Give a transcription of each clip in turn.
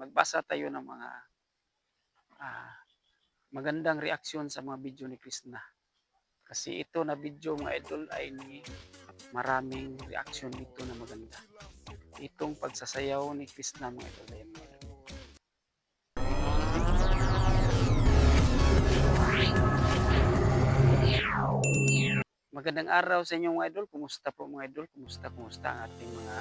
magbasa tayo ng mga ah, magandang reaksyon sa mga video ni Krishna. Kasi ito na video mga idol ay maraming reaksyon dito na maganda. Itong pagsasayaw ni Krishna mga idol. Ayan, mga idol. Magandang araw sa inyo mga idol. Kumusta po mga idol? Kumusta ang ating mga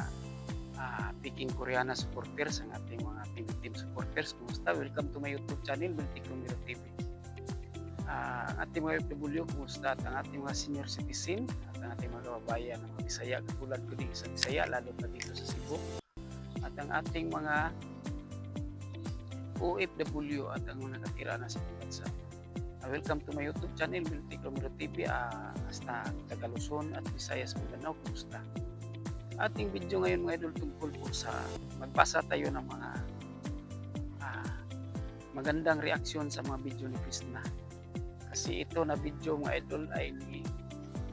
Peking Koreana supporters, ang ating mga team supporters? Kumusta? Welcome to my YouTube channel, Multicomero TV. Ang ating mga FW, kumusta? At ang ating mga senior citizen at ang ating mga kababayan ng mga Bisaya, katulad ko din sa Bisaya, lalo pa dito sa Cebu. At ang ating mga OFW at ang mga nakatira na sa bansa. Welcome to my YouTube channel, Multicomero TV. Hasta Tagaluson at Visayas, Mindanao, kumusta? Ating video ngayon mga idol tungkol po sa magbasa tayo ng mga magandang reaksyon sa mga video ni Krishna. Kasi ito na video mga idol ay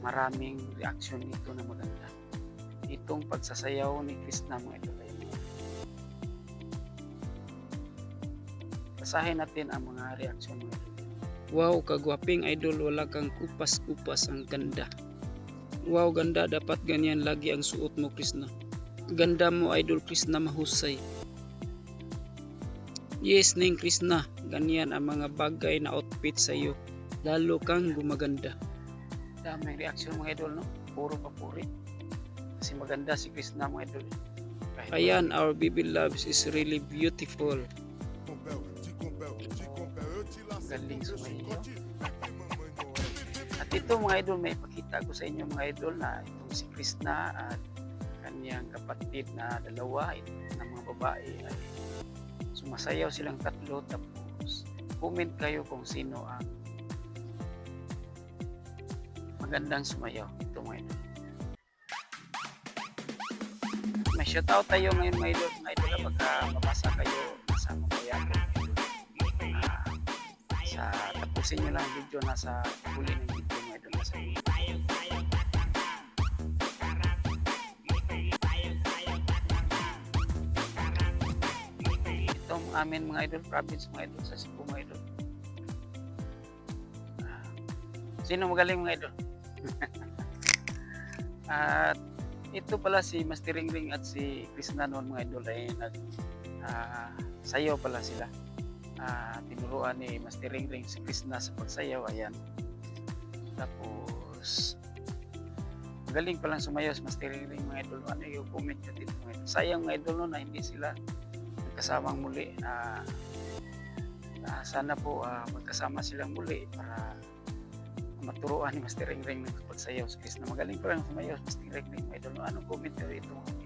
maraming reaksyon dito na maganda. Itong pagsasayaw ni Krishna mga idol ay basahin natin ang mga reaksyon mga idol. Wow, kagwaping idol, wala kang kupas-kupas, ang ganda. Wow, ganda, dapat ganyan lagi ang suot mo Krishna. Ganda mo idol Krishna, mahusay. Yes, Ning Krishna, ganyan ang mga bagay na outfit sa iyo. Lalo kang gumaganda. Daming reaksyon mga idol, no? Puro papuri. Kasi maganda si Krishna mga idol. Ayan, our baby loves is really beautiful. Galing sumayaw. At ito mga idol, may pakita ko sa inyo mga idol na itong si Krishna at kanyang kapatid na dalawa na mga babae ay sumasayaw silang tatlo. Tapos comment kayo kung sino ang magandang sumayaw. Ito mga idol. May shoutout tayo ngayon mga idol. Mga idol, pagka mabasa kayo, kasama ko yan. Tapusin nyo lang ang video, nasa huli ng video mga idol, nasa itong amin mga idol, province mga idol, sa Cebu mga idol. Sino magaling mga idol? At ito pala si Master Ringring at si Krishna noon mga idol ay sayaw pala sila. Tinuruan ni Master Ringring si Krishna sa pagsayaw. Ayan. Tapos magaling palang sumayaw si Master Ringring mga idol. Ano yung comment nyo dito mga idol? Sayang mga idol na hindi sila nagkasamang muli. Sana po magkasama silang muli para maturuan ni Master Ringring ng pagsayaw si Krishna. Magaling palang sumayaw si Master Ringring mga idol. Anong comment nyo dito mga idol?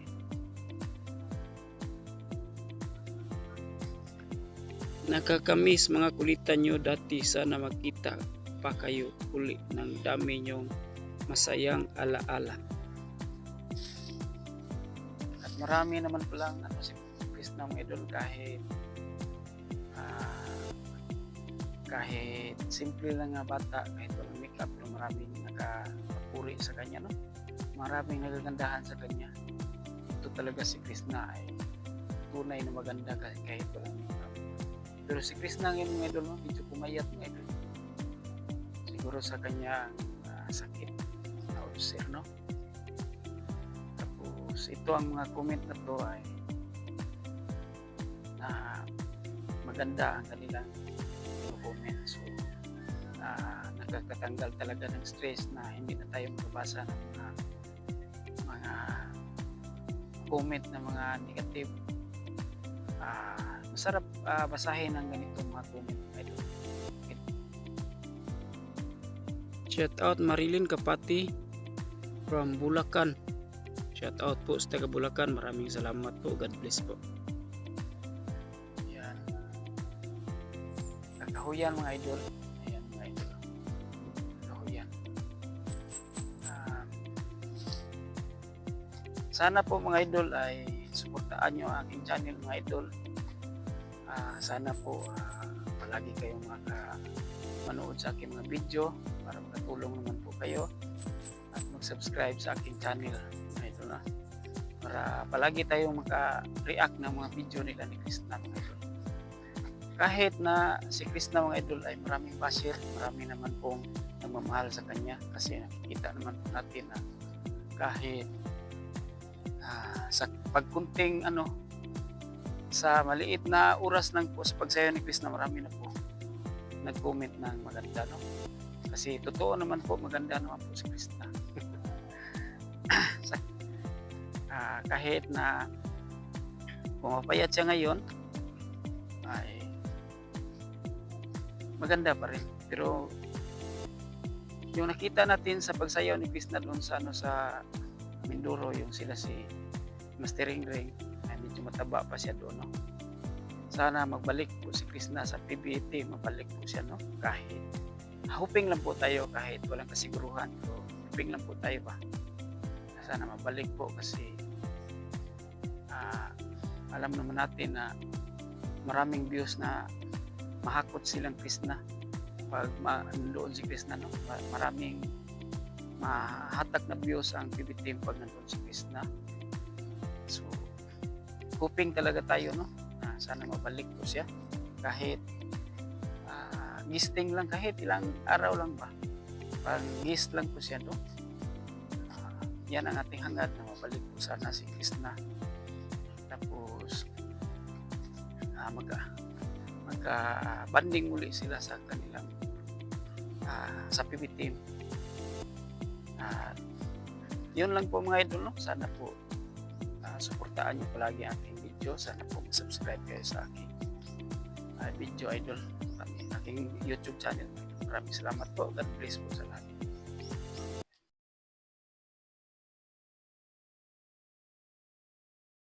Nakakamiss mga kulitan nyo dati, sana makita pa kayo uli ng dami nyong masayang alaala. At marami naman palang si Krishna mga idol, kahit simple lang nga bata, kahit walang makeup, pero maraming nakapuri sa kanya, no? Maraming nagagandahan sa kanya. Ito talaga si Krishna ay tunay na maganda kahit walang makeup. Pero si Krishna ngayon mga idol, medyo pumayat mga idol. Siguro sa kanyang sakit na ulcer, no? Tapos ito ang mga comment na to ay na maganda ang kanilang comment. So nakakatanggal talaga ng stress na hindi na tayo magbabasa ng mga comment na mga negative. Masarap basahin ang ganitong mga comment idol. Shout out Marilyn Kapati from Bulacan. Shout out po sa taga Bulacan. Maraming salamat po. God bless po. Yan. Kakahuyan mga idol. Ayan mga idol. Kakahuyan. Sana po mga idol ay suportaan nyo ang aking channel mga idol. Sana po palagi kayong manood sa aking mga video para makatulong naman po kayo at mag-subscribe sa aking channel. Ito na. para palagi tayong maka-react ng mga video nila ni Krishna mga idol. Kahit na si Krishna mga idol ay maraming basher, marami naman pong nagmamahal sa kanya kasi nakikita naman po natin na kahit sa pagkunting sa maliit na oras lang po sa pagsayaw ni Krishna, marami na po nag-comment ng maganda, no? Kasi totoo naman po, maganda naman po si Krishna. Kahit na pumapayat siya ngayon, ay maganda pa rin. Pero yung nakita natin sa pagsayaw ni Krishna doon sa sa Mindoro, yung sila si Master Ring Ring, ay medyo mataba pa siya doon, no? Sana magbalik po si Krishna sa PBT, mabalik po siya, no? Kahit hoping lang po tayo, kahit walang kasiguruhan, pero hoping lang po tayo ba. Sana mabalik po kasi alam naman natin na maraming views na mahakot silang Krishna pag nandoon si Krishna, no? Maraming mahatak na views ang PB team pag nandoon si Krishna. So hoping talaga tayo, no? Sana mabalik po siya kahit gisting lang, kahit ilang araw lang ba, pag gist lang po siya, no? Yan ang ating hangad na mabalik po sana si Krishna. Tapos magka-banding muli sila sa kanilang sa PB team. Yun lang po mga idol, no? Sana po suportaan nyo palagi ang aking video. Sana po subscribe kayo sa aking video idol, aking YouTube channel. Maraming salamat po. God bless po sa lahat.